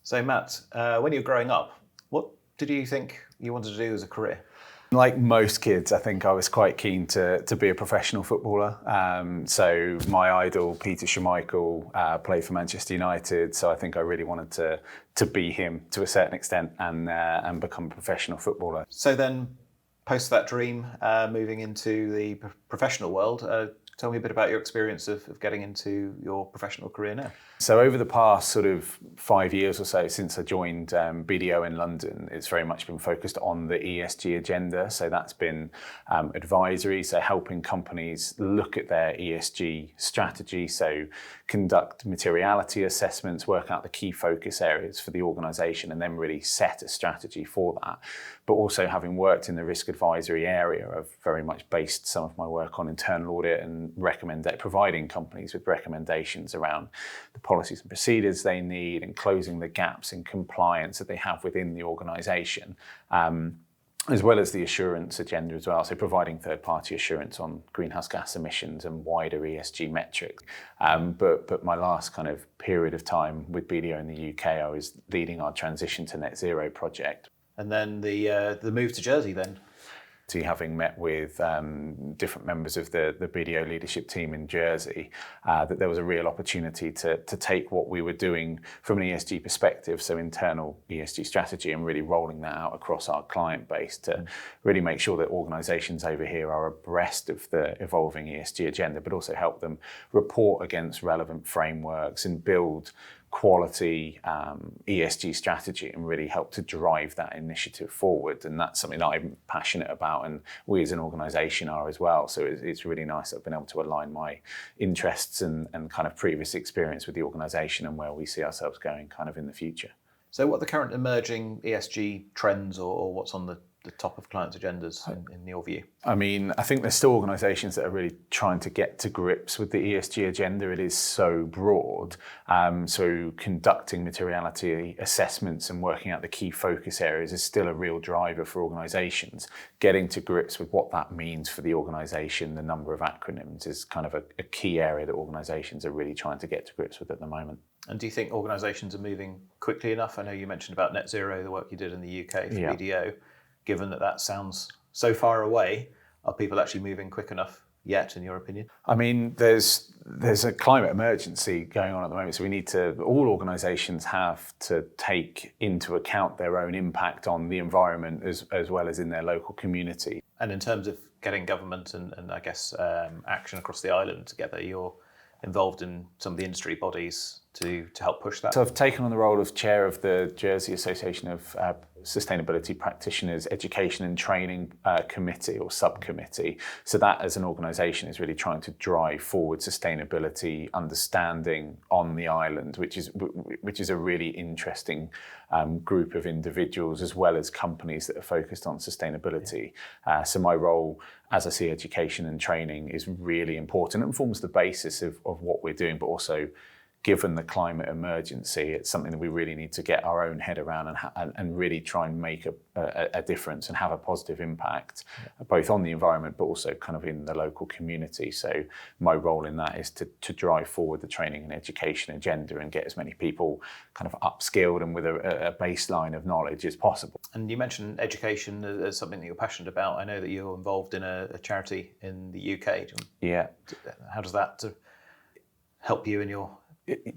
So Matt, when you were growing up, what did you think you wanted to do as a career? Like most kids, I think I was quite keen to be a professional footballer. So my idol, Peter Schmeichel, played for Manchester United. So I think I really wanted to be him to a certain extent and become a professional footballer. So then, post that dream, moving into the professional world, tell me a bit about your experience of getting into your professional career now. So over the past sort of 5 years or so since I joined BDO in London, it's very much been focused on the ESG agenda. So that's been advisory, so helping companies look at their ESG strategy, so conduct materiality assessments, work out the key focus areas for the organisation, and then really set a strategy for that. But also, having worked in the risk advisory area, I've very much based some of my work on internal audit and providing companies with recommendations around the policies and procedures they need and closing the gaps in compliance that they have within the organisation, as well as the assurance agenda as well. So providing third-party assurance on greenhouse gas emissions and wider ESG metrics. But my last kind of period of time with BDO in the UK, I was leading our transition to net zero project. And then the move to Jersey then? So having met with different members of the BDO leadership team in Jersey, that there was a real opportunity to take what we were doing from an ESG perspective, so internal ESG strategy, and really rolling that out across our client base to really make sure that organisations over here are abreast of the evolving ESG agenda, but also help them report against relevant frameworks and build quality ESG strategy and really help to drive that initiative forward. And that's something that I'm passionate about, and we as an organisation are as well. So it's really nice that I've been able to align my interests and kind of previous experience with the organisation and where we see ourselves going kind of in the future. So what are the current emerging ESG trends or what's on the top of clients' agendas in your view? I mean, I think there's still organisations that are really trying to get to grips with the ESG agenda. It is so broad. So conducting materiality assessments and working out the key focus areas is still a real driver for organisations. Getting to grips with what that means for the organisation, the number of acronyms, is kind of a key area that organisations are really trying to get to grips with at the moment. And do you think organisations are moving quickly enough? I know you mentioned about net zero, the work you did in the UK for BDO. Given that sounds so far away, are people actually moving quick enough yet, in your opinion? I mean, there's a climate emergency going on at the moment, so all organisations have to take into account their own impact on the environment as well as in their local community. And in terms of getting government and I guess action across the island together, you're involved in some of the industry bodies to help push that? So I've taken on the role of chair of the Jersey Association of Sustainability Practitioners Education and Training Committee or Subcommittee. So that as an organisation is really trying to drive forward sustainability understanding on the island, which is a really interesting group of individuals as well as companies that are focused on sustainability. So my role, as I see education and training, is really important and forms the basis of what we're doing, but also given the climate emergency, it's something that we really need to get our own head around and really try and make a difference and have a positive impact, both on the environment, but also kind of in the local community. So my role in that is to drive forward the training and education agenda and get as many people kind of upskilled and with a baseline of knowledge as possible. And you mentioned education as something that you're passionate about. I know that you're involved in a charity in the UK. Yeah. How does that help you in your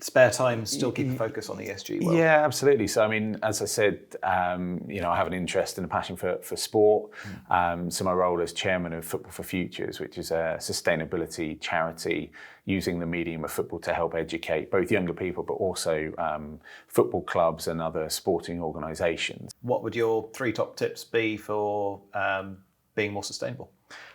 spare time still keep a focus on the ESG world? Yeah, absolutely. So, I mean, as I said, I have an interest and a passion for sport. So my role as chairman of Football for Futures, which is a sustainability charity using the medium of football to help educate both younger people, but also football clubs and other sporting organisations. What would your 3 top tips be for being more sustainable?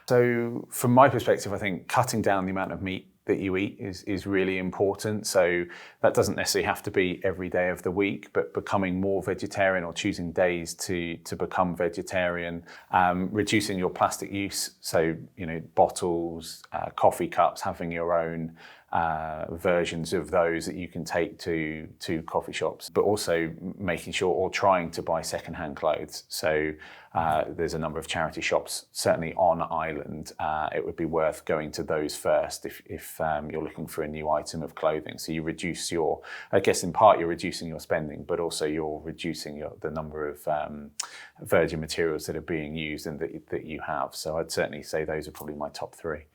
So from my perspective, I think cutting down the amount of meat that you eat is really important. So that doesn't necessarily have to be every day of the week, but becoming more vegetarian or choosing days to become vegetarian, reducing your plastic use. So, bottles, coffee cups, having your own versions of those that you can take to coffee shops, but also making sure or trying to buy secondhand clothes. So there's a number of charity shops, certainly on Ireland. It would be worth going to those first if you're looking for a new item of clothing. So you reduce I guess in part you're reducing your spending, but also you're reducing the number of virgin materials that are being used and that you have. So I'd certainly say those are probably my top three.